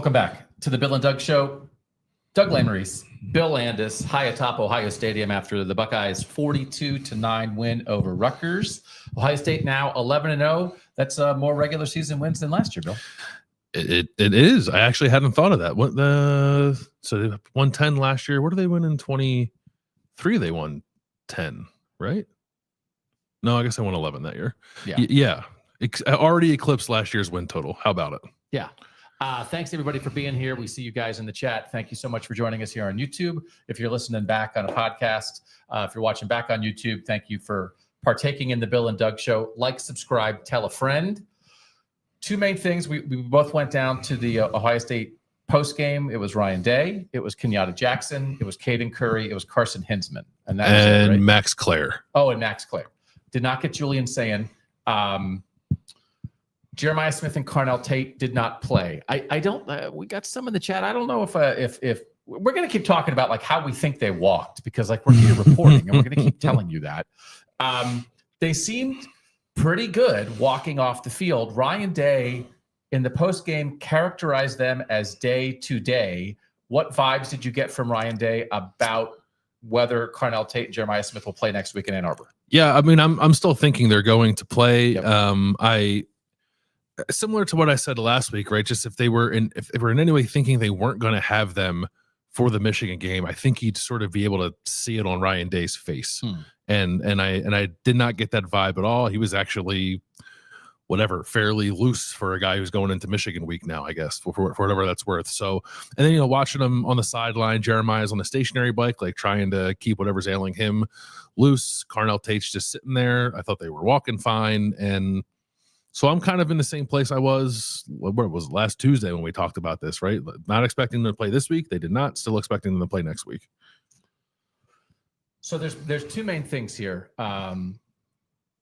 Welcome back to the Bill and Doug Show. Doug Lesmerises, Bill Landis, high atop Ohio Stadium after the Buckeyes 42-9 win over Rutgers. Ohio State now 11-0. That's more regular season wins than last year, Bill. It is. I actually hadn't thought of that. So they won 10 last year. What did they win in 23? They won 10, right? No, I guess they won 11 that year. Yeah. Already eclipsed last year's win total. How about it? Yeah. Thanks everybody for being here. We see you guys in the chat. Thank you so much for joining us here on YouTube. If you're listening back on a podcast, if you're watching back on YouTube, thank you for partaking in the Bill and Doug Show. Like, subscribe, tell a friend. Two main things. We both went down to the Ohio State post game. It was Ryan Day. It was Kenyatta Jackson. It was Caden Curry. It was Carson Hinsman. And that was it, right? Max Clare. Oh, and Max Clare. Did not get Julian Sayin. Jeremiah Smith and Carnell Tate did not play. I don't. We got some in the chat. I don't know if we're going to keep talking about like how we think they walked, because like we're here reporting and we're going to keep telling you that. They seemed pretty good walking off the field. Ryan Day in the post game characterized them as day to day. What vibes did you get from Ryan Day about whether Carnell Tate and Jeremiah Smith will play next week in Ann Arbor? Yeah, I mean, I'm still thinking they're going to play. Yep. Similar to what I said last week, right? Just if they were in any way thinking they weren't going to have them for the Michigan game, I think you'd sort of be able to see it on Ryan Day's face. And I did not get that vibe at all. He was actually fairly loose for a guy who's going into Michigan week now, I guess, for whatever that's worth. So, and then, watching him on the sideline, Jeremiah's on the stationary bike, like trying to keep whatever's ailing him loose. Carnell Tate's just sitting there. I thought they were walking fine. And so I'm kind of in the same place I was, where it was last Tuesday when we talked about this, right? Not expecting them to play this week. They did not. Still expecting them to play next week. So there's two main things here.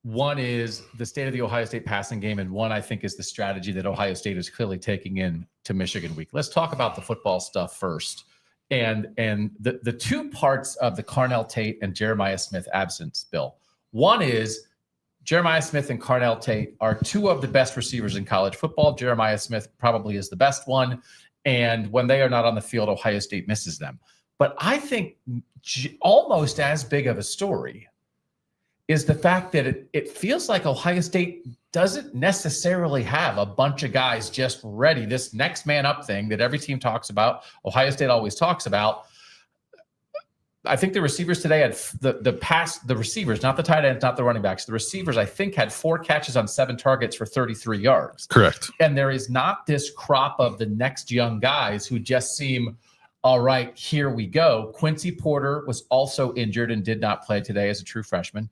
One is the state of the Ohio State passing game, and one I think is the strategy that Ohio State is clearly taking in to Michigan week. Let's talk about the football stuff first. And the two parts of the Carnell Tate and Jeremiah Smith absence, Bill. One is Jeremiah Smith and Carnell Tate are two of the best receivers in college football. Jeremiah Smith probably is the best one. And when they are not on the field, Ohio State misses them. But I think almost as big of a story is the fact that it feels like Ohio State doesn't necessarily have a bunch of guys just ready. This next man up thing that every team talks about, Ohio State always talks about. I think the receivers today had the receivers, not the tight ends, not the running backs. The receivers, I think, had 4 catches on 7 targets for 33 yards. Correct. And there is not this crop of the next young guys who just seem, all right, here we go. Quincy Porter was also injured and did not play today as a true freshman.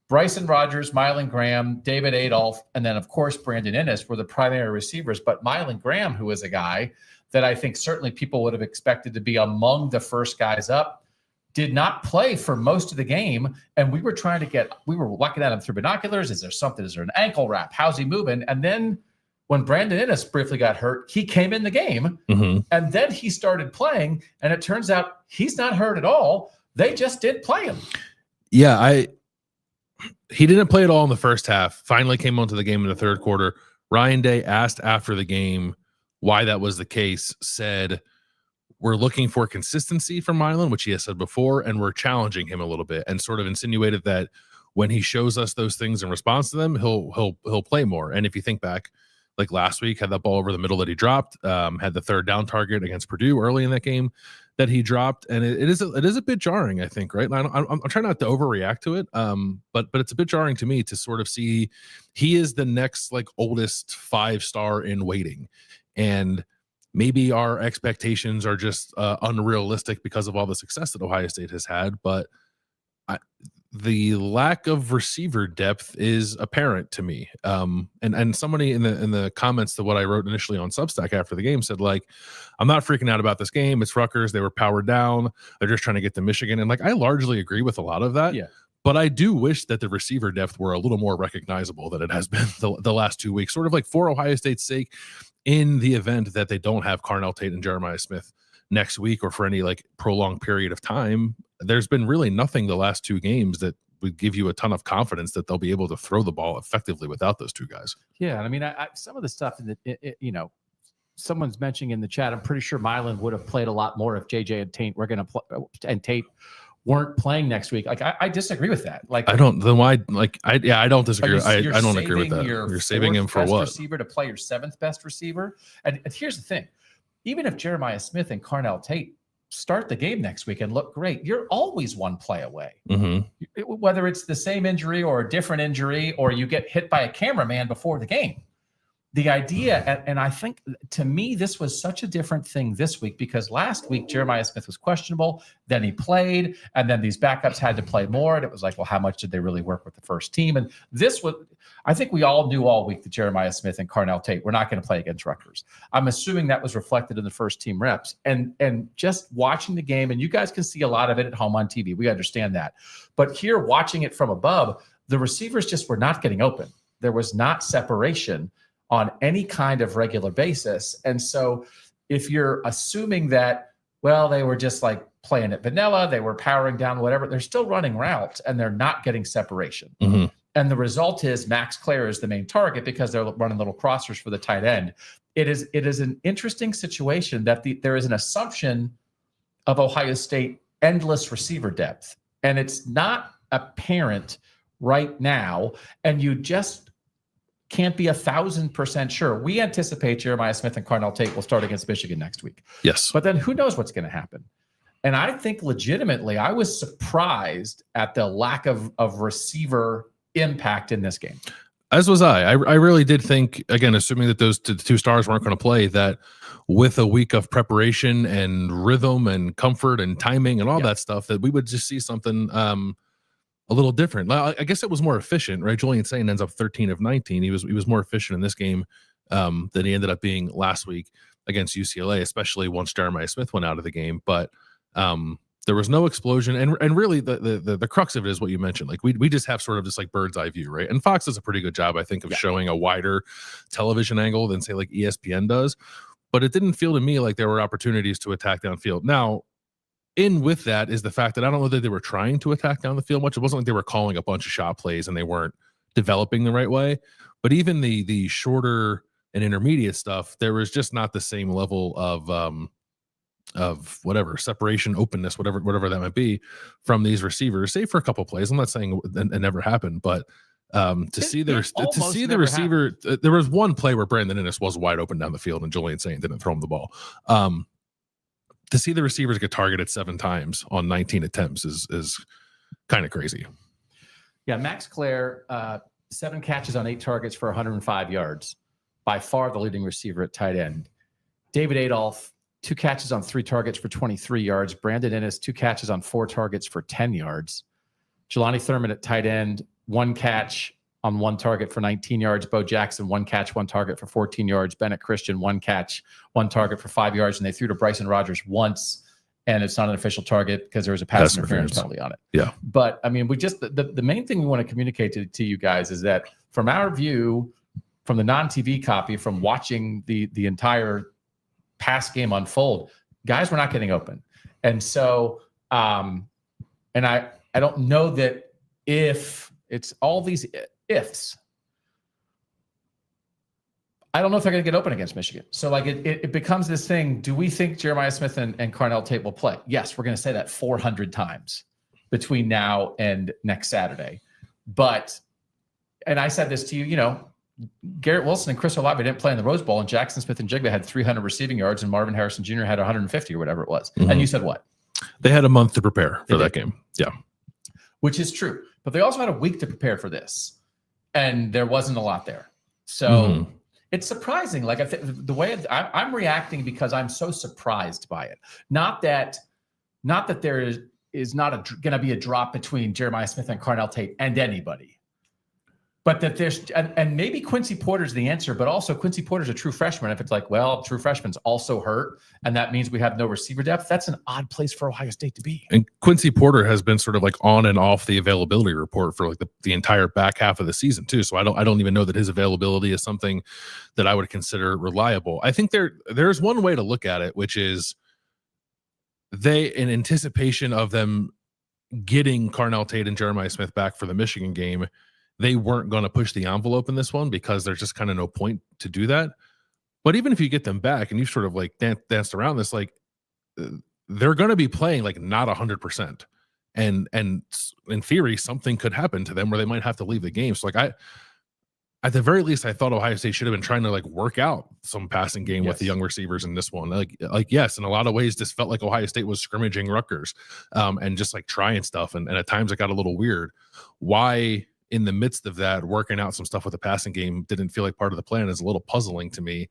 Bryson Rogers, Mylan Graham, David Adolph, and then, of course, Brandon Inniss were the primary receivers. But Mylan Graham, who is a guy that I think certainly people would have expected to be among the first guys up, did not play for most of the game. And we were looking at him through binoculars. Is there something? Is there an ankle wrap? How's he moving? And then when Brandon Inniss briefly got hurt, he came in the game. And then he started playing. And it turns out he's not hurt at all. They just did play him. Yeah, he didn't play at all in the first half. Finally came onto the game in the third quarter. Ryan Day asked after the game why that was the case, said, we're looking for consistency from Mylan, which he has said before, and we're challenging him a little bit, and sort of insinuated that when he shows us those things in response to them, he'll play more. And if you think back, like last week, had that ball over the middle that he dropped, had the third down target against Purdue early in that game that he dropped, and it is a bit jarring, I think, right? I'm trying not to overreact to it, but it's a bit jarring to me to sort of see he is the next like oldest 5-star in waiting, and maybe our expectations are just unrealistic because of all the success that Ohio State has had, but the lack of receiver depth is apparent to me. And somebody in the comments to what I wrote initially on Substack after the game said, like, I'm not freaking out about this game. It's Rutgers. They were powered down. They're just trying to get to Michigan. And like, I largely agree with a lot of that. Yeah. But I do wish that the receiver depth were a little more recognizable than it has been the last 2 weeks, sort of like for Ohio State's sake, in the event that they don't have Carnell Tate and Jeremiah Smith next week or for any like prolonged period of time. There's been really nothing the last 2 games that would give you a ton of confidence that they'll be able to throw the ball effectively without those 2 guys. Yeah. I mean, some of the stuff that, someone's mentioning in the chat, I'm pretty sure Milan would have played a lot more if JJ and Tate were going to play, and Tate weren't playing next week. Like I disagree with that. Like I don't. Then why? Like I don't disagree. I don't agree with that. You're saving him for what? Receiver to play your 7th best receiver. And here's the thing: even if Jeremiah Smith and Carnell Tate start the game next week and look great, you're always one play away. Whether it's the same injury or a different injury, or you get hit by a cameraman before the game. The idea, and I think to me, this was such a different thing this week, because last week Jeremiah Smith was questionable, then he played, and then these backups had to play more. And it was like, well, how much did they really work with the first team? And this was, I think we all knew all week that Jeremiah Smith and Carnell Tate were not going to play against Rutgers. I'm assuming that was reflected in the first team reps. And just watching the game, and you guys can see a lot of it at home on TV. We understand that. But here, watching it from above, the receivers just were not getting open. There was not separation on any kind of regular basis. And so if you're assuming that, well, they were just like playing it vanilla, they were powering down, whatever, they're still running routes and they're not getting separation. And the result is Max Clare is the main target because they're running little crossers for the tight end. It is an interesting situation that there is an assumption of Ohio State endless receiver depth. And it's not apparent right now. And you just can't be 1,000% sure. We anticipate Jeremiah Smith and Carnell Tate will start against Michigan next week. Yes. But then who knows what's going to happen? And I think legitimately, I was surprised at the lack of receiver impact in this game. As was I. I really did think, again, assuming that those two stars weren't going to play, that with a week of preparation and rhythm and comfort and timing and all that stuff, that we would just see something a little different. I guess it was more efficient, right? Julian Sayin ends up 13 of 19. He was more efficient in this game than he ended up being last week against UCLA, especially once Jeremiah Smith went out of the game. But there was no explosion, and really the crux of it is what you mentioned. Like we just have sort of this like bird's eye view, right? And Fox does a pretty good job, I think, of showing a wider television angle than say like ESPN does. But it didn't feel to me like there were opportunities to attack downfield. Now, in with that is the fact that I don't know that they were trying to attack down the field much. It wasn't like they were calling a bunch of shot plays and they weren't developing the right way. But even the shorter and intermediate stuff, there was just not the same level of whatever separation, openness, whatever that might be from these receivers, save for a couple plays. I'm not saying it never happened, but to see the receiver, there was one play where Brandon Innes was wide open down the field and Julian Sayin didn't throw him the ball. To see the receivers get targeted 7 times on 19 attempts is kind of crazy. Yeah, Max Clare, 7 catches on 8 targets for 105 yards, by far the leading receiver at tight end. David Adolph, 2 catches on 3 targets for 23 yards. Brandon Innes, 2 catches on 4 targets for 10 yards. Jelani Thurman at tight end, 1 catch on 1 target for 19 yards. Bo Jackson, 1 catch, 1 target for 14 yards. Bennett Christian, 1 catch, 1 target for 5 yards. And they threw to Bryson Rogers once, and it's not an official target because there was a pass interference penalty on it. Yeah. But I mean, we just, the main thing we want to communicate to you guys is that from our view, from the non-TV copy, from watching the entire pass game unfold, guys were not getting open. And so, and I don't know that if it's all these ifs, I don't know if they're going to get open against Michigan. So like it becomes this thing. Do we think Jeremiah Smith and Carnell Tate will play? Yes, we're going to say that 400 times between now and next Saturday. But, and I said this to you, Garrett Wilson and Chris Olave didn't play in the Rose Bowl, and Jackson Smith and Jigba had 300 receiving yards, and Marvin Harrison Jr. had 150 or whatever it was. And you said what? They had a month to prepare for that game. Yeah. Which is true. But they also had a week to prepare for this, and there wasn't a lot there. So it's surprising. Like the way I'm reacting because I'm so surprised by it. Not that there is not going to be a drop between Jeremiah Smith and Carnell Tate and anybody. But that there's, and maybe Quincy Porter's the answer, but also Quincy Porter's a true freshman. If it's like, well, true freshman's also hurt, and that means we have no receiver depth, that's an odd place for Ohio State to be. And Quincy Porter has been sort of like on and off the availability report for like the entire back half of the season too. So I don't even know that his availability is something that I would consider reliable. I think there's one way to look at it, which is they, in anticipation of them getting Carnell Tate and Jeremiah Smith back for the Michigan game, they weren't going to push the envelope in this one because there's just kind of no point to do that. But even if you get them back and you sort of like danced around this, like they're going to be playing like not 100%. And in theory, something could happen to them where they might have to leave the game. So like at the very least, I thought Ohio State should have been trying to like work out some passing game with the young receivers in this one. Like yes, in a lot of ways, this felt like Ohio State was scrimmaging Rutgers and just like trying stuff. And at times it got a little weird. Why in the midst of that, working out some stuff with the passing game didn't feel like part of the plan is a little puzzling to me.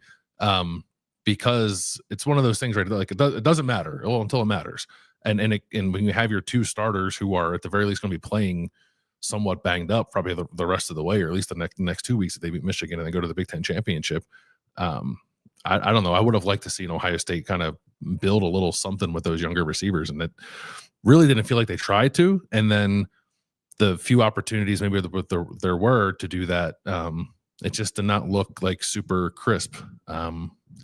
Because it's one of those things, right? Like it doesn't matter until it matters. And when you have your two starters who are at the very least going to be playing somewhat banged up probably the rest of the way, or at least the next 2 weeks that they beat Michigan and then go to the Big Ten championship. I don't know. I would have liked to see Ohio State kind of build a little something with those younger receivers, and it really didn't feel like they tried to. And then the few opportunities maybe there were to do that, it just did not look like super crisp.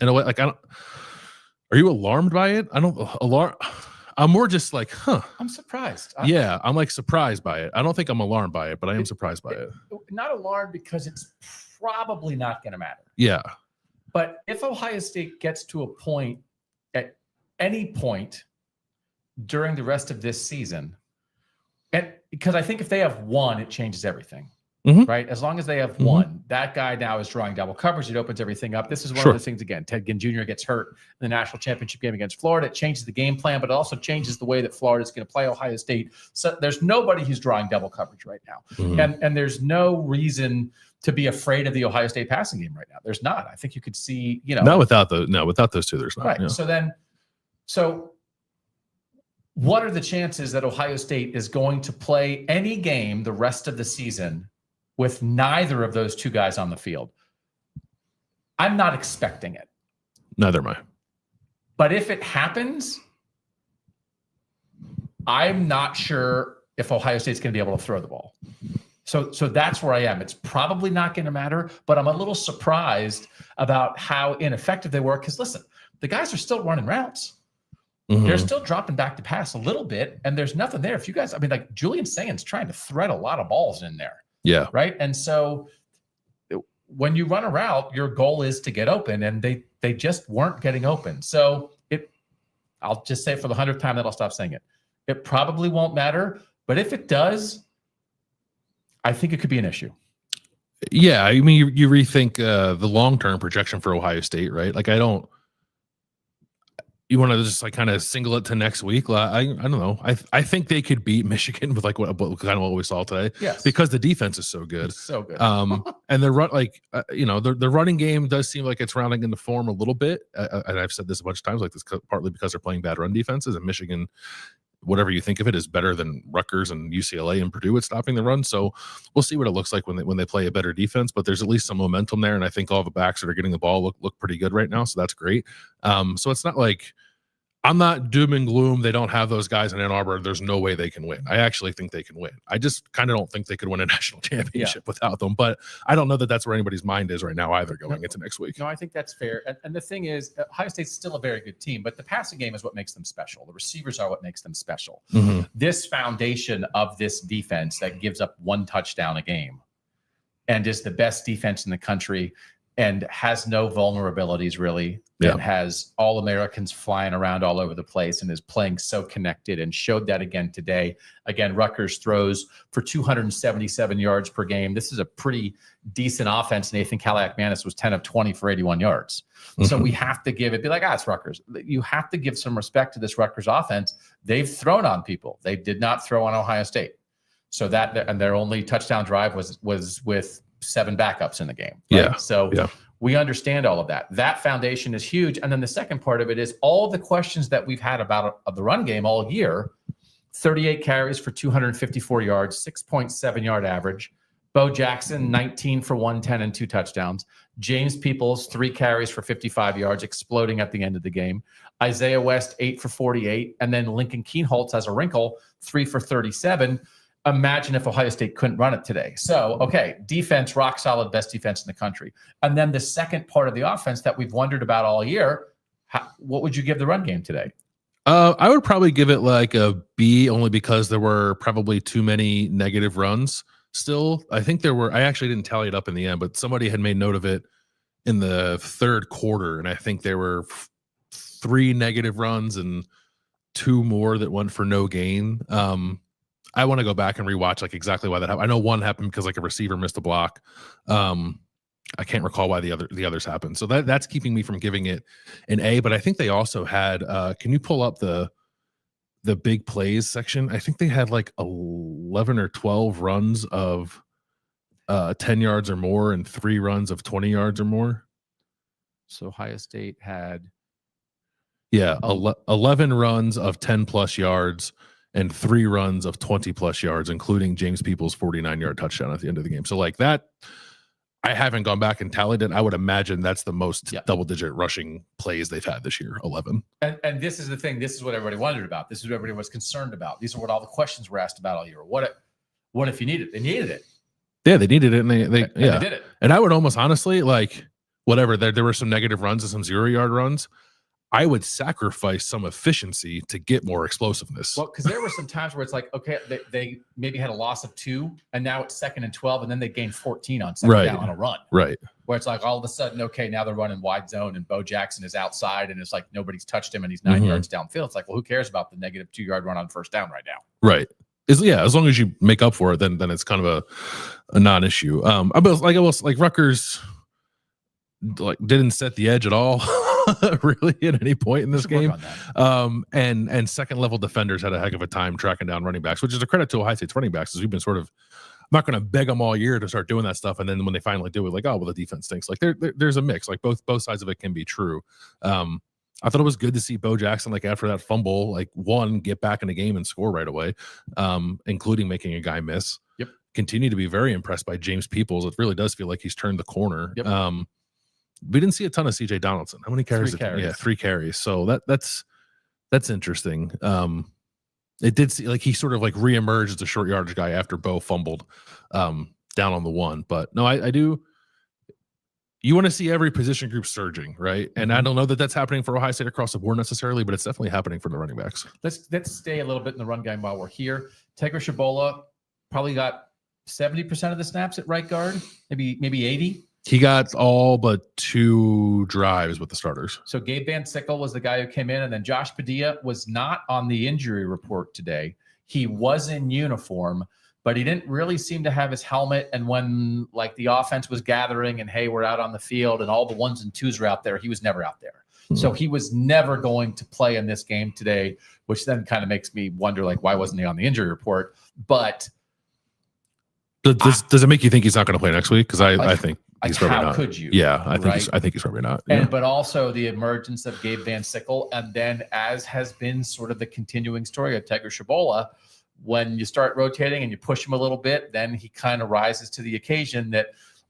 In a way, like are you alarmed by it? I'm more just like, I'm surprised. I'm like surprised by it. I don't think I'm alarmed by it, but I am surprised by it. Not alarmed because it's probably not going to matter. Yeah. But if Ohio State gets to a point at any point during the rest of this season, and because I think if they have one, it changes everything. Right? As long as they have one, that guy now is drawing double coverage. It opens everything up. This is one of those things, again, Ted Ginn Jr. gets hurt in the national championship game against Florida. It changes the game plan, but it also changes the way that Florida is going to play Ohio State. So there's nobody who's drawing double coverage right now. And there's no reason to be afraid of the Ohio State passing game right now. There's not. I think you could see, not without those two, there's not. Right. Yeah. So what are the chances that Ohio State is going to play any game the rest of the season with neither of those two guys on the field? I'm not expecting it. Neither am I. But if it happens, I'm not sure if Ohio State's going to be able to throw the ball. So that's where I am. It's probably not going to matter, but I'm a little surprised about how ineffective they were. Because listen, the guys are still running routes. They're still dropping back to pass a little bit, and there's nothing there. If you guys, I mean, like Julian Sayin's trying to thread a lot of balls in there. Yeah. Right. And so when you run a route, your goal is to get open, and they just weren't getting open. So I'll just say for the 100th time that I'll stop saying it. It probably won't matter, but if it does, I think it could be an issue. Yeah. I mean, you rethink the long-term projection for Ohio State, right? Like you want to just like kind of single it to next week? I don't know. I think they could beat Michigan with like what we saw today. Yes. Because the defense is so good. It's so good. And they're the running game does seem like it's rounding into form a little bit. And I've said this a bunch of times, like this partly because they're playing bad run defenses, and Michigan, whatever you think of it, is better than Rutgers and UCLA and Purdue at stopping the run. So we'll see what it looks like when they play a better defense, but there's at least some momentum there. And I think all the backs that are getting the ball look pretty good right now. So that's great. So it's not like I'm not doom and gloom. They don't have those guys in Ann Arbor. There's no way they can win. I actually think they can win. I just kind of don't think they could win a national championship without them. But I don't know that that's where anybody's mind is right now either going into next week. No, I think that's fair. And the thing is, Ohio State's still a very good team, but the passing game is what makes them special. The receivers are what makes them special. This foundation of this defense that gives up one touchdown a game and is the best defense in the country and has no vulnerabilities really, and has all Americans flying around all over the place and is playing so connected, and showed that again today. Again, Rutgers throws for 277 yards per game. This is a pretty decent offense. Nathan Kaliak-Manis was 10 of 20 for 81 yards. So we have to give it, be like, it's Rutgers. You have to give some respect to this Rutgers offense. They've thrown on people. They did not throw on Ohio State. So and their only touchdown drive was with 7 backups in the game. Right? Yeah. So we understand all of that. That foundation is huge. And then the second part of it is all the questions that we've had about the run game all year. 38 carries for 254 yards, 6.7 yard average. Bo Jackson, 19 for 110 and 2 touchdowns. James Peoples, 3 carries for 55 yards, exploding at the end of the game. Isaiah West, 8 for 48. And then Lincoln Keenholz has a wrinkle, 3 for 37. Imagine if Ohio State couldn't run it today. So, okay, defense, rock solid, best defense in the country. And then the second part of the offense that we've wondered about all year, what would you give the run game today? I would probably give it like a B, only because there were probably too many negative runs still. I think there were, I actually didn't tally it up in the end, but somebody had made note of it in the third quarter, and I think there were 3 negative runs and 2 more that went for no gain. I want to go back and rewatch like exactly why that happened. I know one happened because like a receiver missed a block. I can't recall why the others happened. So that's keeping me from giving it an A. But I think they also had. Can you pull up the big plays section? I think they had like 11 or 12 runs of 10 yards or more and 3 runs of 20 yards or more. So Ohio State had 11 runs of 10 plus yards and 3 runs of 20 plus yards, including James Peoples' 49-yard touchdown at the end of the game. So like that, I haven't gone back and tallied it. I would imagine that's the most double-digit rushing plays they've had this year, 11. And this is the thing. This is what everybody wondered about. This is what everybody was concerned about. These are what all the questions were asked about all year. What if you needed it? They needed it. Yeah, they needed it, and they did it. And I would almost honestly like whatever. There were some negative runs and some 0-yard runs. I would sacrifice some efficiency to get more explosiveness. Well, because there were some times where it's like, okay, they maybe had a loss of 2, and now it's 2nd and 12, and then they gained 14 on second down on a run. Right. Where it's like all of a sudden, okay, now they're running wide zone, and Bo Jackson is outside, and it's like nobody's touched him, and he's 9 yards downfield. It's like, well, who cares about the negative 2-yard run on first down right now? Right. As long as you make up for it, then it's kind of a non-issue. Like Rutgers like didn't set the edge at all. Really at any point in this game. And second level defenders had a heck of a time tracking down running backs, which is a credit to Ohio State's running backs, because we've been sort of, I'm not going to beg them all year to start doing that stuff. And then when they finally do it, like, oh, well, the defense stinks. Like there's a mix, like both sides of it can be true. I thought it was good to see Bo Jackson, like after that fumble, like get back in the game and score right away, including making a guy miss. Yep. Continue to be very impressed by James Peoples. It really does feel like he's turned the corner. Yep. We didn't see a ton of CJ Donaldson. How many carries? 3 carries. Yeah, 3 carries. So that's interesting. It did see like he sort of like reemerged as a short yardage guy after Bo fumbled down on the 1. But no, I do. You want to see every position group surging, right? And I don't know that that's happening for Ohio State across the board necessarily, but it's definitely happening for the running backs. Let's stay a little bit in the run game while we're here. Tegra Shabola probably got 70% of the snaps at right guard, maybe 80. He got all but 2 drives with the starters. So Gabe Van Sickle was the guy who came in, and then Josh Padilla was not on the injury report today. He was in uniform, but he didn't really seem to have his helmet. And when like the offense was gathering and, hey, we're out on the field and all the 1s and 2s were out there, he was never out there. So he was never going to play in this game today, which then kind of makes me wonder, like, why wasn't he on the injury report? But does it make you think he's not going to play next week? Because I think he's probably not. How could you? Yeah, I think he's probably not. Yeah. But also the emergence of Gabe Van Sickle, and then as has been sort of the continuing story of Tegra Shabola, when you start rotating and you push him a little bit, then he kind of rises to the occasion. That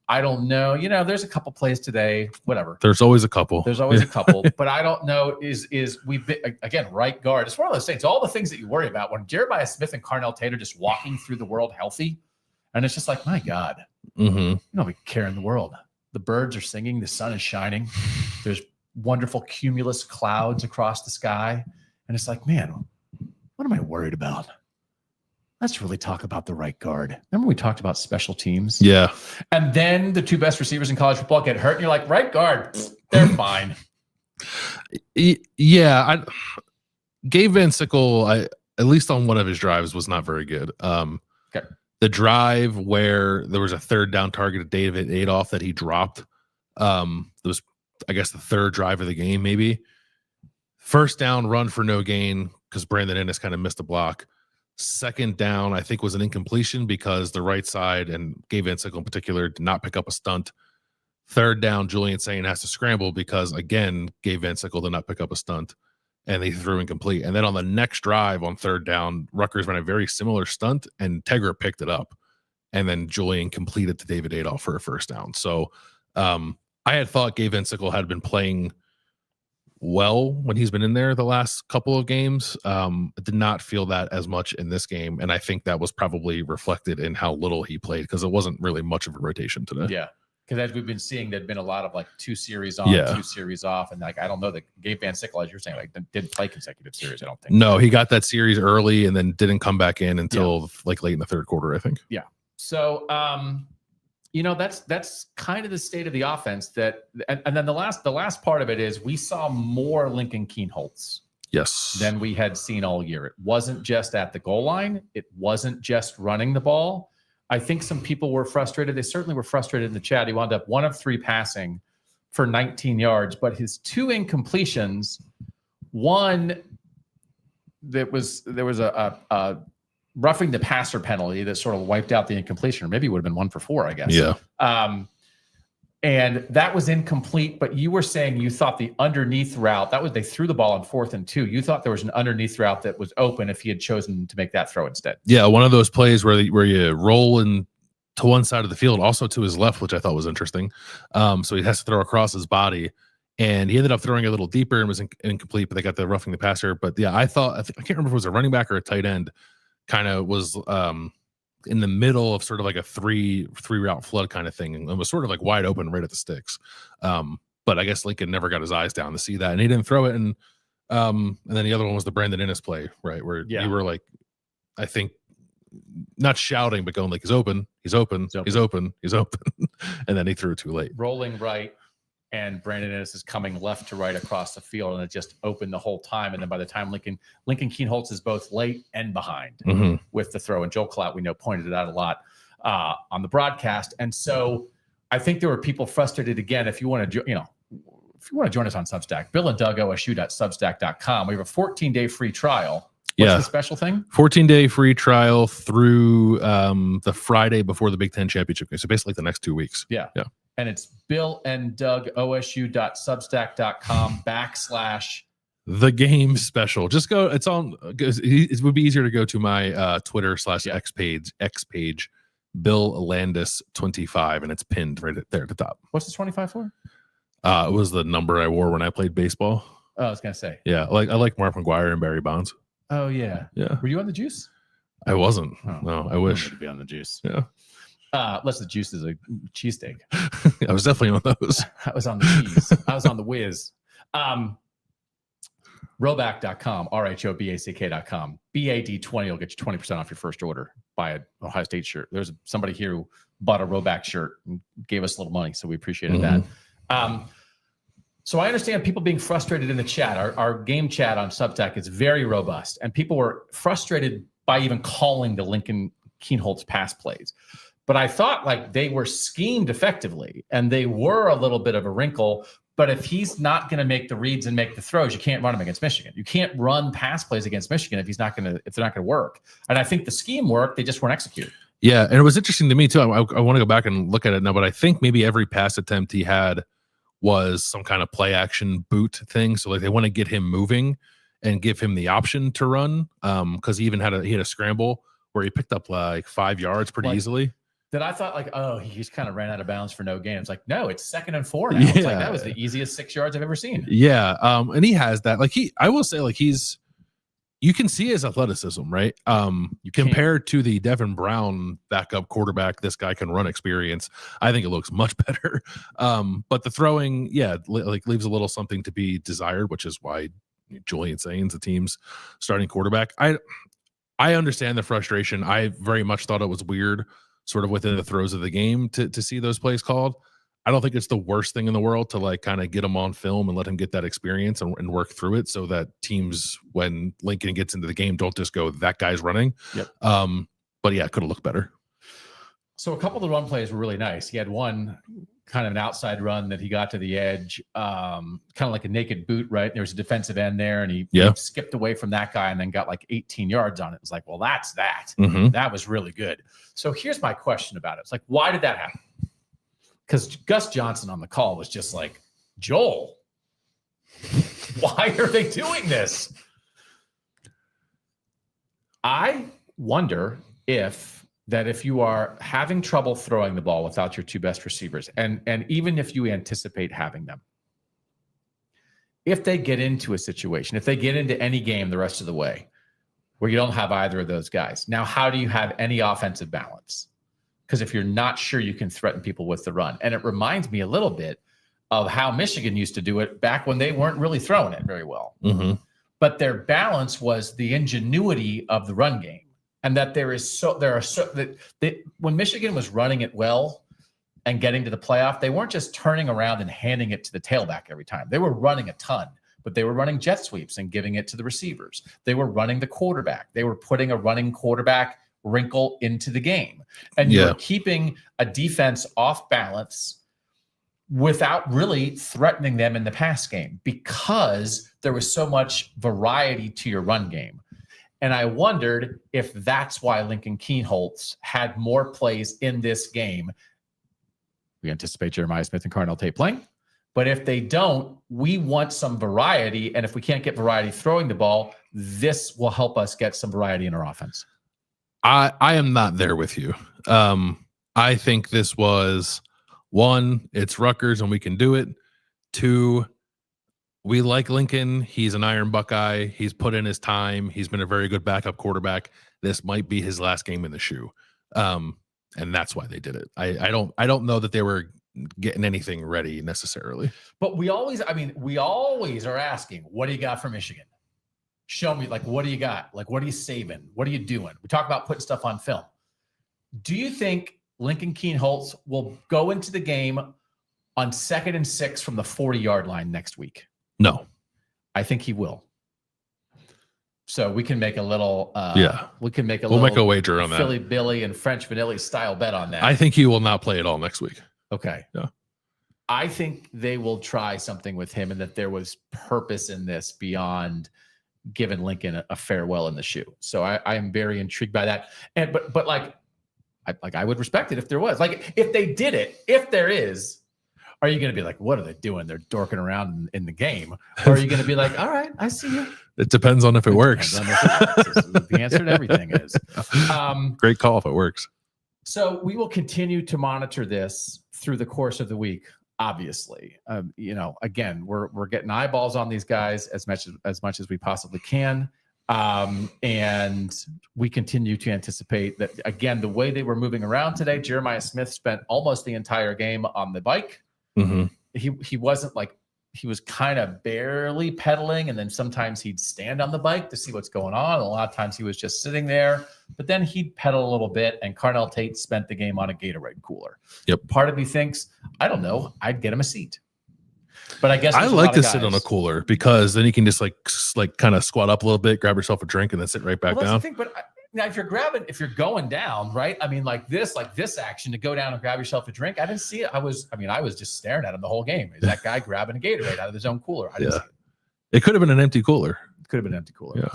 I don't know. There's a couple plays today. Whatever. There's always a couple. But I don't know. Is we've been again right guard? It's one of those things. All the things that you worry about when Jeremiah Smith and Carnell Tate are just walking through the world healthy. And it's just like, my God, nobody care in the world. The birds are singing. The sun is shining. There's wonderful cumulus clouds across the sky. And it's like, man, what am I worried about? Let's really talk about the right guard. Remember we talked about special teams? Yeah. And then the 2 best receivers in college football get hurt. And you're like, right guard, they're fine. Yeah. Gabe Van Sickle, at least on one of his drives, was not very good. Okay. The drive where there was a 3rd down target at David Adolph that he dropped. It was, I guess, the 3rd drive of the game, maybe. 1st down, run for no gain because Brandon Ennis kind of missed a block. 2nd down, I think, was an incompletion because the right side, and Gabe Van Sickle in particular, did not pick up a stunt. 3rd down, Julian Sayin has to scramble because, again, Gabe Van Sickle did not pick up a stunt, and they threw incomplete. And then on the next drive on 3rd down, Rutgers ran a very similar stunt, and Tegra picked it up. And then Julian completed to David Adolph for a 1st down. So I had thought Gabe Van Sickle had been playing well when he's been in there the last couple of games. I did not feel that as much in this game. And I think that was probably reflected in how little he played because it wasn't really much of a rotation today. Yeah. Because as we've been seeing, there'd been a lot of like 2 series on, 2 series off. And like, I don't know that Gabe Van Sickle, as you're saying, like didn't play consecutive series, I don't think. No, he got that series early and then didn't come back in until like late in the 3rd quarter, I think. Yeah. So That's kind of the state of the offense. And then the last part of it is we saw more Lincoln Keenholz than we had seen all year. It wasn't just at the goal line. It wasn't just running the ball. I think some people were frustrated. They certainly were frustrated in the chat. He wound up 1 of 3 passing for 19 yards, but his 2 incompletions, one there was a roughing the passer penalty that sort of wiped out the incompletion, or maybe it would have been 1 for 4, I guess. Yeah. And that was incomplete, but you were saying you thought the underneath route, they threw the ball on 4th and 2. You thought there was an underneath route that was open if he had chosen to make that throw instead. Yeah, one of those plays where you roll in to one side of the field, also to his left, which I thought was interesting. So he has to throw across his body, and he ended up throwing a little deeper and was incomplete, but they got the roughing the passer. But yeah, I can't remember if it was a running back or a tight end, kind of was in the middle of sort of like a three route flood kind of thing, and it was sort of like wide open right at the sticks. But I guess Lincoln never got his eyes down to see that, and he didn't throw it. And then the other one was the Brandon Innes play, right, where you were like, I think, not shouting, but going like, he's open, he's open, he's open, he's open. And then he threw it too late. Rolling right, and Brandon Innes is coming left to right across the field, and it just opened the whole time. And then by the time Lincoln Keenholz is both late and behind with the throw. And Joel Klatt, we know, pointed it out a lot on the broadcast. And so I think there were people frustrated again. If you want to, if you want to join us on Substack, Bill and Doug OSU.substack.com. We have a 14-day free trial. What's the special thing? 14-day free trial through the Friday before the Big Ten championship game. So basically the next 2 weeks. Yeah. And it's Bill and Doug OSU.substack.com / the game special. Just go. It's on. It would be easier to go to my Twitter /X page, Bill Landis 25, and it's pinned right there at the top. What's the 25 for? It was the number I wore when I played baseball. Oh, I was gonna say. Yeah, I like Mark McGuire and Barry Bonds. Oh yeah. Were you on the juice? I wasn't. No, I wish to be on the juice. Yeah. Unless the juice is a cheesesteak. I was definitely on those. I was on the cheese. I was on the whiz. Roback.com, RHOBACK.com. BAD20 will get you 20% off your first order. Buy an Ohio State shirt. There's somebody here who bought a Roback shirt and gave us a little money, so we appreciated that. So I understand people being frustrated in the chat. Our game chat on Substack is very robust, and people were frustrated by even calling the Lincoln Keenholz pass plays. But I thought like they were schemed effectively, and they were a little bit of a wrinkle. But if he's not going to make the reads and make the throws, you can't run him against Michigan. You can't run pass plays against Michigan if they're not going to work. And I think the scheme worked; they just weren't executed. Yeah, and it was interesting to me too. I want to go back and look at it now, but I think maybe every pass attempt he had was some kind of play action boot thing. So like they want to get him moving and give him the option to run. Because he even had a scramble where he picked up like 5 yards pretty easily. That I thought like, oh, he just kind of ran out of bounds for no gain. It's like, no, it's 2nd and 4 now. Yeah. It's like that was the easiest 6 yards I've ever seen. Yeah. And he has that. Like I will say, like you can see his athleticism, right? Compared to the Devin Brown backup quarterback, this guy can run experience. I think it looks much better. But the throwing, like leaves a little something to be desired, which is why Julian Sayin's the team's starting quarterback. I understand the frustration. I very much thought it was weird, sort of within the throes of the game, to see those plays called. I don't think it's the worst thing in the world to like kind of get him on film and let him get that experience and work through it so that teams, when Lincoln gets into the game, don't just go, that guy's running. Yep. But yeah, it could have looked better. So a couple of the run plays were really nice. He had one kind of an outside run that he got to the edge, kind of like a naked boot, right? There was a defensive end there, and he skipped away from that guy and then got like 18 yards on it. It's like, well, that's that. That was really good. So here's my question about it. It's like, why did that happen? Because Gus Johnson on the call was just like, Joel, why are they doing this? I wonder if you are having trouble throwing the ball without your two best receivers, and even if you anticipate having them, if they get into a situation, if they get into any game the rest of the way where you don't have either of those guys, now how do you have any offensive balance? Because if you're not sure you can threaten people with the run. And it reminds me a little bit of how Michigan used to do it back when they weren't really throwing it very well. But their balance was the ingenuity of the run game. And that when Michigan was running it well, and getting to the playoff, they weren't just turning around and handing it to the tailback every time. They were running a ton, but they were running jet sweeps and giving it to the receivers. They were running the quarterback. They were putting a running quarterback wrinkle into the game. And you're keeping a defense off balance without really threatening them in the pass game because there was so much variety to your run game. And I wondered if that's why Lincoln Keenholz had more plays in this game. We anticipate Jeremiah Smith and Carnell Tate playing. But if they don't, we want some variety. And if we can't get variety throwing the ball, this will help us get some variety in our offense. I am not there with you. I think this was, one, it's Rutgers and we can do it. Two, we like Lincoln. He's an Iron Buckeye. He's put in his time. He's been a very good backup quarterback. This might be his last game in the shoe. And that's why they did it. I don't know that they were getting anything ready necessarily. But we always are asking, what do you got for Michigan? Show me, like, what do you got? Like, what are you saving? What are you doing? We talk about putting stuff on film. Do you think Lincoln Keenholz will go into the game on 2nd and 6 from the 40-yard line next week? No. I think he will. So we can make a little we'll make a wager on that. Philly Billy and French Vanilli style bet on that. I think he will not play at all next week. Okay. Yeah. I think they will try something with him and that there was purpose in this beyond giving Lincoln a farewell in the shoe. So I am very intrigued by that. And but I would respect it if there was. Like, if they did it, if there is, are you going to be like, what are they doing? They're dorking around in the game. Or are you going to be like, all right, I see you. It depends on if it works. The answer to everything is. Great call if it works. So we will continue to monitor this through the course of the week. Obviously, again, we're getting eyeballs on these guys as much as we possibly can. And we continue to anticipate that, again, the way they were moving around today, Jeremiah Smith spent almost the entire game on the bike. Mm-hmm. He wasn't like, he was kind of barely pedaling, and then sometimes he'd stand on the bike to see what's going on. A lot of times he was just sitting there, but then he'd pedal a little bit, and Carnell Tate spent the game on a Gatorade cooler. Yep. Part of me thinks, I don't know, I'd get him a seat. But I guess I like to sit on a cooler because then you can just like kind of squat up a little bit, grab yourself a drink, and then sit right back down. That's the thing, but now if you're going down, right? I mean, like this action to go down and grab yourself a drink. I didn't see it. I was just staring at him the whole game. Is that guy grabbing a Gatorade out of his own cooler? I didn't see it. It could have been an empty cooler. Could have been an empty cooler. Yeah.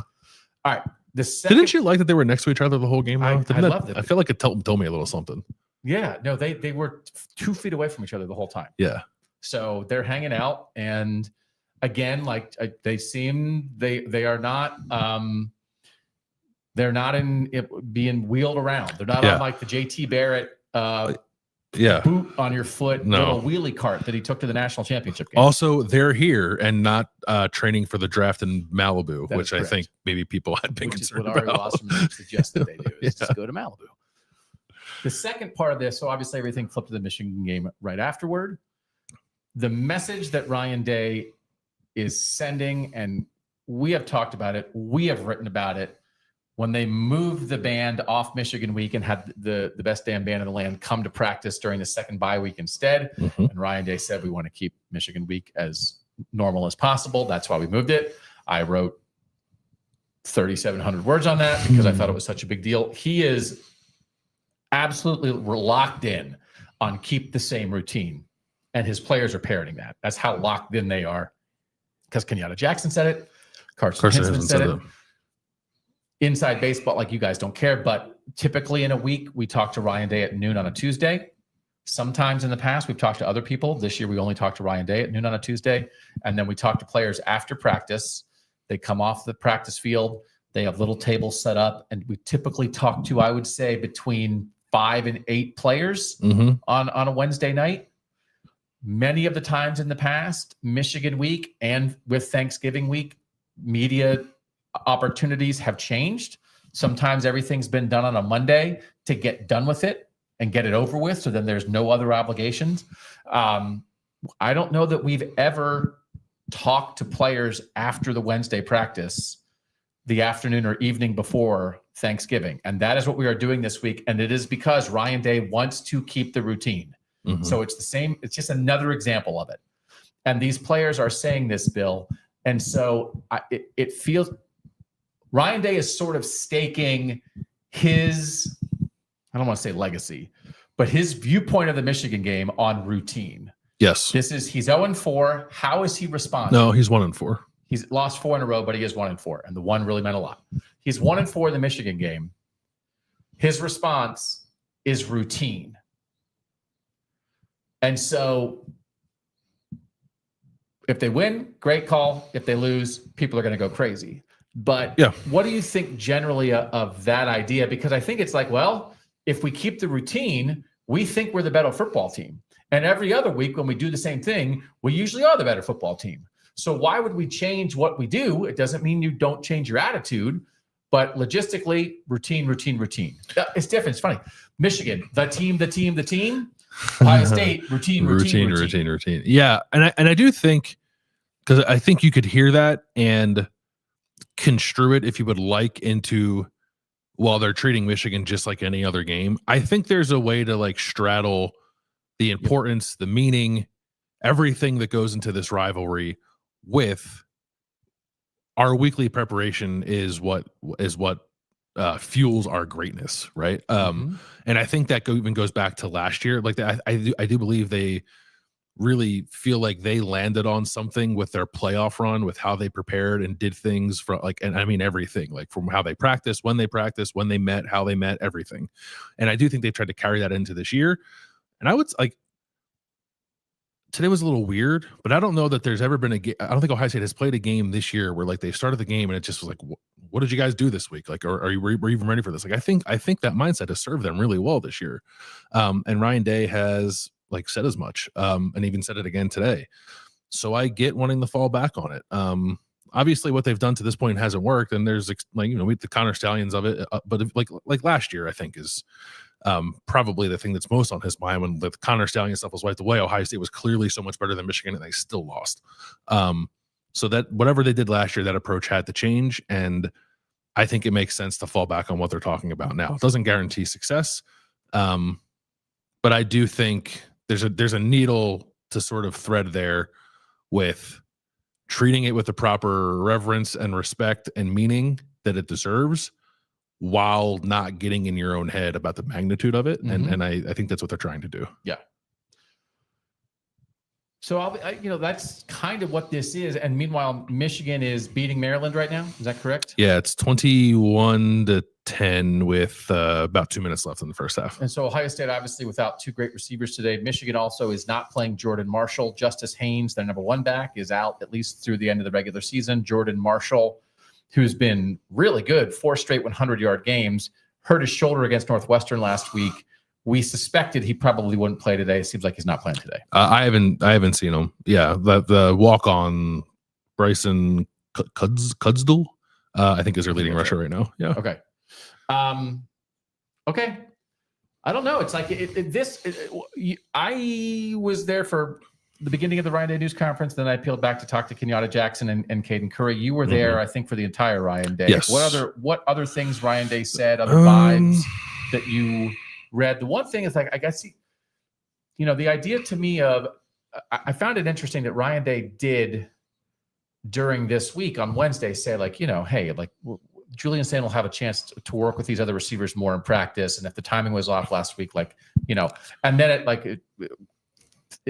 All right. Didn't you like that they were next to each other the whole game? I loved it. I feel like it told me a little something. Yeah. No, they were 2 feet away from each other the whole time. Yeah. So they're hanging out, and again, like they are not. They're not in it being wheeled around. They're not on like the JT Barrett boot on your foot little wheelie cart that he took to the national championship game. Also, they're here and not training for the draft in Malibu, That which I think maybe people had been concerned what Ari about. Wasserman suggested they do is just go to Malibu. The second part of this, so obviously everything flipped to the Michigan game right afterward. The message that Ryan Day is sending, and we have talked about it, we have written about it, when they moved the band off Michigan week and had the best damn band in the land come to practice during the second bye week instead. Mm-hmm. And Ryan Day said, we want to keep Michigan week as normal as possible. That's why we moved it. I wrote 3,700 words on that because I thought it was such a big deal. He is absolutely locked in on keep the same routine. And his players are parroting that. That's how locked in they are. Because Kenyatta Jackson said it. Carson Hinsman said it. Inside baseball, like, you guys don't care, but typically in a week, we talk to Ryan Day at noon on a Tuesday. Sometimes in the past, we've talked to other people. This year, we only talked to Ryan Day at noon on a Tuesday. And then we talk to players after practice. They come off the practice field. They have little tables set up. And we typically talk to, I would say, between 5 and 8 players on a Wednesday night. Many of the times in the past, Michigan week and with Thanksgiving week, media opportunities have changed. Sometimes everything's been done on a Monday to get done with it and get it over with. So then there's no other obligations. I don't know that we've ever talked to players after the Wednesday practice, the afternoon or evening before Thanksgiving. And that is what we are doing this week. And it is because Ryan Day wants to keep the routine. So it's the same. It's just another example of it. And these players are saying this, Bill. And so it feels Ryan Day is sort of staking his, I don't want to say legacy, but his viewpoint of the Michigan game on routine. Yes. He's 0-4. How is he responding? No, he's 1-4. He's lost 4 in a row, but he is 1-4. And the one really meant a lot. He's 1-4 in the Michigan game. His response is routine. And so if they win, great call. If they lose, people are going to go crazy. But what do you think generally of that idea? Because I think it's like, well, if we keep the routine, we think we're the better football team. And every other week when we do the same thing, we usually are the better football team. So why would we change what we do? It doesn't mean you don't change your attitude, but logistically, routine. It's different. It's funny. Michigan, the team. Ohio State, routine. Yeah, and I do think, because I think you could hear that and construe it, if you would like, into, well, they're treating Michigan just like any other game. I think there's a way to like straddle the importance, the meaning, everything that goes into this rivalry with our weekly preparation is what fuels our greatness, right? And I think that even goes back to last year. Like I do believe they really feel like they landed on something with their playoff run, with how they prepared and did things from and I mean everything, like from how they practiced, when they met, how they met, everything. And I do think they tried to carry that into this year. And I would today was a little weird, but I don't know that there's ever been I don't think Ohio State has played a game this year where like they started the game and it just was like, what did you guys do this week? Like, were you even ready for this? Like, I think that mindset has served them really well this year. And Ryan Day has like said as much, and even said it again today. So I get wanting to fall back on it. Obviously what they've done to this point hasn't worked. And there's the Connor Stallions of it, but like last year, I think is, probably the thing that's most on his mind. When the Connor Stallion stuff was wiped away, Ohio State was clearly so much better than Michigan, and they still lost. So that whatever they did last year, that approach had to change, and I think it makes sense to fall back on what they're talking about now. It doesn't guarantee success, but I do think there's a needle to sort of thread there with treating it with the proper reverence and respect and meaning that it deserves, while not getting in your own head about the magnitude of it. And I think that's what they're trying to do. Yeah. So that's kind of what this is. And meanwhile, Michigan is beating Maryland right now. Is that correct? Yeah, it's 21-10 with about 2 minutes left in the first half. And so Ohio State, obviously, without two great receivers today. Michigan also is not playing Jordan Marshall. Justice Haynes, their number one back, is out at least through the end of the regular season. Jordan Marshall, who's been really good, 4 straight 100-yard games, hurt his shoulder against Northwestern last week. We suspected he probably wouldn't play today. It seems like he's not playing today. I haven't seen him. Yeah, the walk-on Bryson Cudsdell, I think is their leading rusher right now. Yeah. Okay. Okay. I don't know. It's like I was there for the beginning of the Ryan Day news conference. Then I peeled back to talk to Kenyatta Jackson and Caden Curry. You were there, I think, for the entire Ryan Day. Yes. What other things Ryan Day said, other vibes that you read? The one thing is, like, I guess, the idea to me of, I found it interesting that Ryan Day did during this week on Wednesday say, like, hey, like, Julian Sayin will have a chance to work with these other receivers more in practice. And if the timing was off last week, like, and then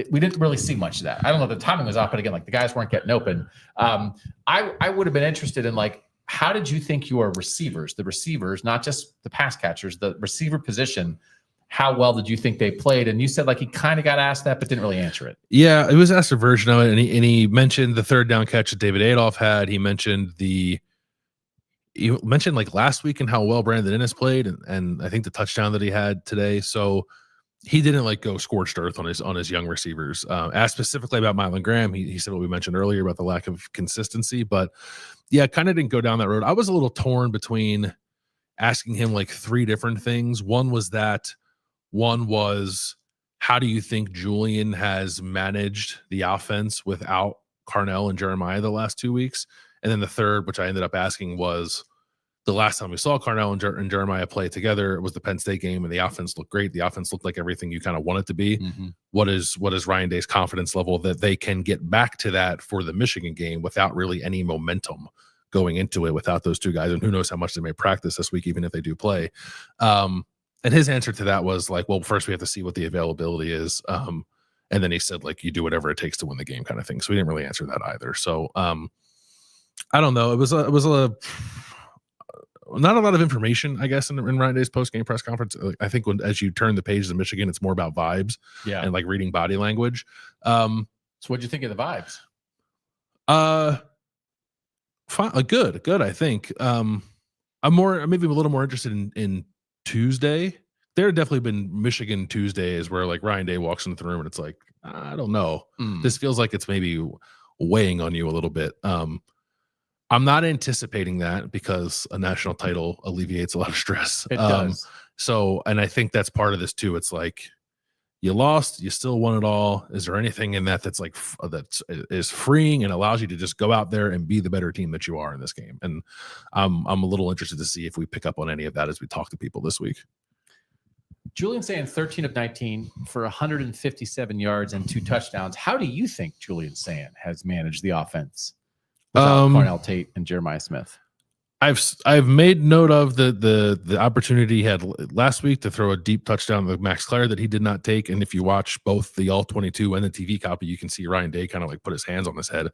we didn't really see much of that. I don't know if the timing was off, but again, like, the guys weren't getting open. I would have been interested in, like, how did you think the receivers, not just the pass catchers, the receiver position, how well did you think they played? And you said, like, he kind of got asked that, but didn't really answer it. Yeah, it was asked a version of it. And he mentioned the third down catch that David Adolph had. He mentioned like last week and how well Brandon Innes played, and I think the touchdown that he had today. So he didn't like go scorched earth on his young receivers. Asked specifically about Mylan Graham, he said what we mentioned earlier about the lack of consistency, but yeah, kind of didn't go down that road. I was a little torn between asking him like 3 different things. One was how do you think Julian has managed the offense without Carnell and Jeremiah the last 2 weeks? And then the third, which I ended up asking, was the last time we saw Carnell and Jeremiah play together, it was the Penn State game, and the offense looked great. The offense looked like everything you kind of want it to be. Mm-hmm. What is Ryan Day's confidence level that they can get back to that for the Michigan game without really any momentum going into it without those two guys? And who knows how much they may practice this week, even if they do play. And his answer to that was like, well, first we have to see what the availability is. And then he said, like, you do whatever it takes to win the game kind of thing. So we didn't really answer that either. So I don't know. It was not a lot of information, I guess, in Ryan Day's post-game press conference. I think as you turn the pages of Michigan, it's more about vibes and like reading body language. So what'd you think of the vibes? Fine, good. I think I'm maybe a little more interested in Tuesday. There have definitely been Michigan Tuesdays where like Ryan Day walks into the room and it's like, I don't know. This feels like it's maybe weighing on you a little bit. I'm not anticipating that because a national title alleviates a lot of stress. It does. So, and I think that's part of this too. It's like you lost, you still won it all. Is there anything in that that's like that is freeing and allows you to just go out there and be the better team that you are in this game? And I'm a little interested to see if we pick up on any of that as we talk to people this week. Julian Sayin 13 of 19 for 157 yards and 2 touchdowns. How do you think Julian Sayin has managed the offense without Carnell, Tate, and Jeremiah Smith? I've made note of the opportunity he had last week to throw a deep touchdown with Max Clare that he did not take. And if you watch both the All-22 and the TV copy, you can see Ryan Day kind of like put his hands on his head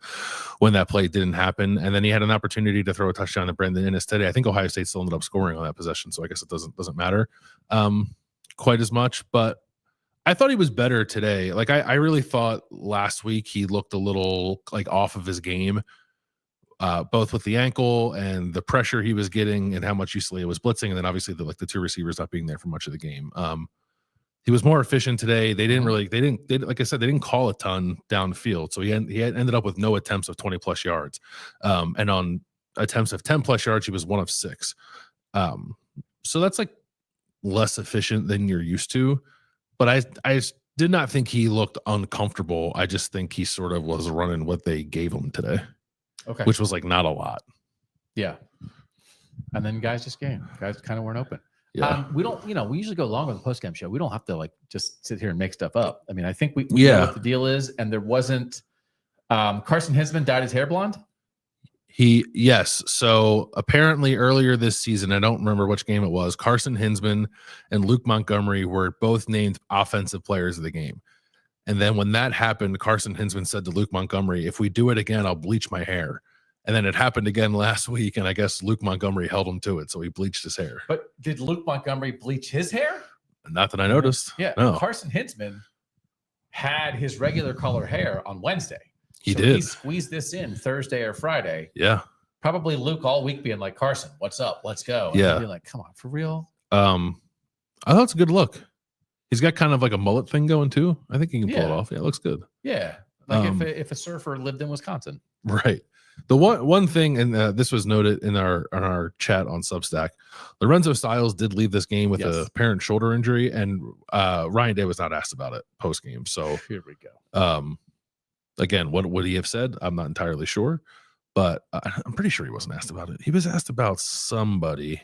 when that play didn't happen. And then he had an opportunity to throw a touchdown to Brandon Innes today. I think Ohio State still ended up scoring on that possession, so I guess it doesn't matter quite as much. But I thought he was better today. Like I really thought last week he looked a little like off of his game. Both with the ankle and the pressure he was getting and how much Uclea was blitzing. And then obviously the 2 receivers not being there for much of the game. He was more efficient today. They like I said, they didn't call a ton down the field. So he ended up with no attempts of 20 plus yards. And on attempts of 10 plus yards, he was 1 of 6. So that's like less efficient than you're used to, but I did not think he looked uncomfortable. I just think he sort of was running what they gave him today. Okay. Which was like not a lot. Yeah. And then guys kind of weren't open. Yeah. We don't, we usually go long with the postgame show. We don't have to like just sit here and make stuff up. I mean, I think we know what the deal is. And there wasn't Carson Hinsman dyed his hair blonde. Yes. So apparently earlier this season, I don't remember which game it was, Carson Hinsman and Luke Montgomery were both named offensive players of the game. And then when that happened, Carson Hinsman said to Luke Montgomery, if we do it again, I'll bleach my hair. And then it happened again last week, and I guess Luke Montgomery held him to it, so he bleached his hair. But did Luke Montgomery bleach his hair? Not that I noticed. Yeah. No. Carson Hinsman had his regular color hair on Wednesday. He did. He squeezed this in Thursday or Friday. Yeah. Probably Luke all week being like, Carson, what's up? Let's go. And yeah. I'd be like, come on, for real? I thought it's a good look. He's got kind of like a mullet thing going too. I think he can pull it off. Yeah, it looks good. Yeah, like if a surfer lived in Wisconsin, right? The one thing, and this was noted in our chat on Substack, Lorenzo Styles did leave this game with a apparent shoulder injury, and Ryan Day was not asked about it post game. So here we go. Again, what would he have said? I'm not entirely sure, but I'm pretty sure he wasn't asked about it. He was asked about somebody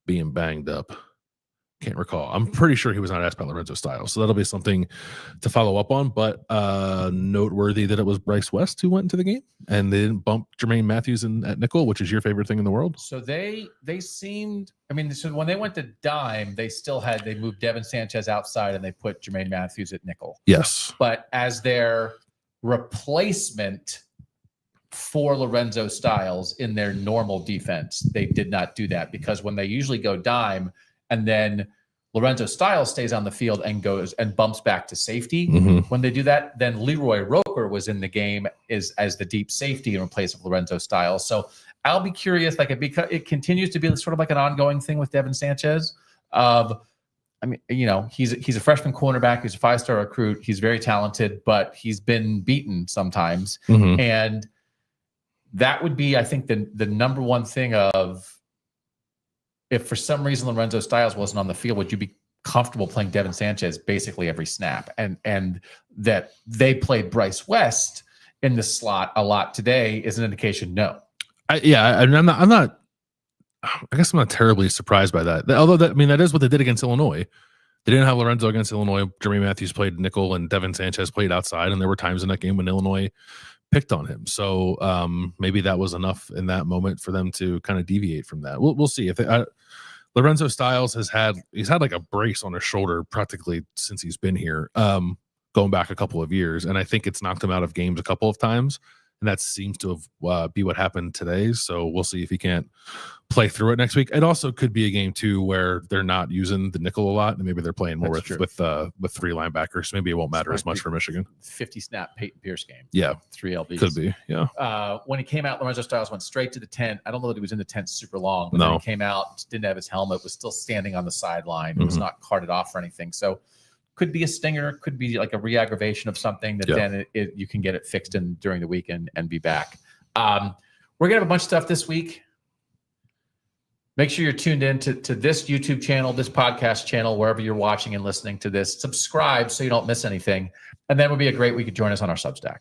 being banged up. Can't recall. I'm pretty sure he was not asked about Lorenzo Styles. So that'll be something to follow up on. But noteworthy that it was Bryce West who went into the game and they didn't bump Jermaine Matthews at nickel, which is your favorite thing in the world. So they seemed, so when they went to dime, they moved Devin Sanchez outside and they put Jermaine Matthews at nickel. Yes. But as their replacement for Lorenzo Styles in their normal defense, they did not do that because when they usually go dime, and then Lorenzo Styles stays on the field and goes and bumps back to safety. Mm-hmm. When they do that, then Leroy Roker was in the game as the deep safety in place of Lorenzo Styles. So I'll be curious, it continues to be sort of like an ongoing thing with Devin Sanchez. He's a freshman cornerback. He's a 5-star recruit. He's very talented, but he's been beaten sometimes. Mm-hmm. And that would be, I think, the number one thing of, if for some reason Lorenzo Styles wasn't on the field, would you be comfortable playing Devin Sanchez basically every snap? And that they played Bryce West in the slot a lot today is an indication no. I'm not I guess I'm not terribly surprised by that. Although that is what they did against Illinois. They didn't have Lorenzo against Illinois. Jeremy Matthews played nickel and Devin Sanchez played outside, and there were times in that game when Illinois picked on him. So maybe that was enough in that moment for them to kind of deviate from that. We'll see. If Lorenzo Styles he's had like a brace on his shoulder practically since he's been here, going back a couple of years, and I think it's knocked him out of games a couple of times. And that seems to have be what happened today. So we'll see if he can't play through it next week. It also could be a game too where they're not using the nickel a lot, and maybe they're playing more with 3 linebackers. Maybe it won't matter as much for Michigan. 50 snap Peyton Pierce game. Yeah, 3 LBs. Could be. Yeah. When he came out, Lorenzo Styles went straight to the tent. I don't know that he was in the tent super long, but No. then he came out, didn't have his helmet, was still standing on the sideline. It was not carted off or anything. So could be a stinger, could be like a re-aggravation of something that then you can get it fixed in during the weekend and be back. We're gonna have a bunch of stuff this week. Make sure you're tuned in to this YouTube channel, this podcast channel, wherever you're watching and listening to this. Subscribe so you don't miss anything. And then it would be a great week to join us on our Substack,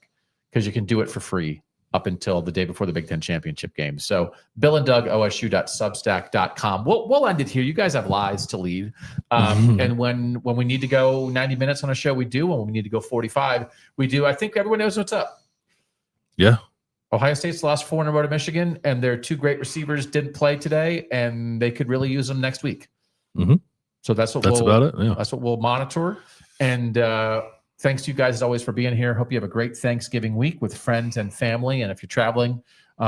because you can do it for free up until the day before the Big Ten championship game. So Bill and Doug, OSU.substack.com. We'll end it here. You guys have lives to lead. And when we need to go 90 minutes on a show, we do. When we need to go 45, we do. I think everyone knows what's up. Yeah. Ohio State's lost 4 in a row to Michigan, and their 2 great receivers didn't play today, and they could really use them next week. So that's about it. Yeah. That's what we'll monitor. And thanks to you guys as always for being here. Hope you have a great Thanksgiving week with friends and family. And if you're traveling,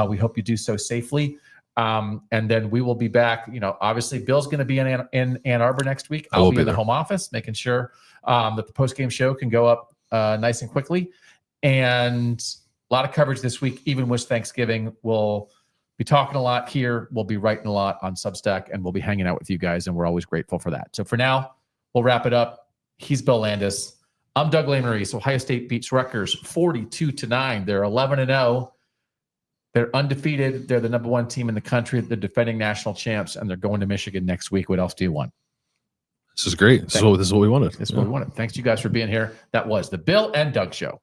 we hope you do so safely. And then we will be back. Obviously Bill's going to be in Ann Arbor next week. I'll be in the home office, making sure that the post-game show can go up nice and quickly. And a lot of coverage this week, even with Thanksgiving. We'll be talking a lot here. We'll be writing a lot on Substack, and we'll be hanging out with you guys. And we're always grateful for that. So for now, we'll wrap it up. He's Bill Landis. I'm Doug Lesmerises. Ohio State beats Rutgers 42-9. They're 11-0. They're undefeated. They're the number 1 team in the country. They're defending national champs, and they're going to Michigan next week. What else do you want? This is great. This is what we wanted. This is what we wanted. Thanks to you guys for being here. That was the Bill and Doug Show.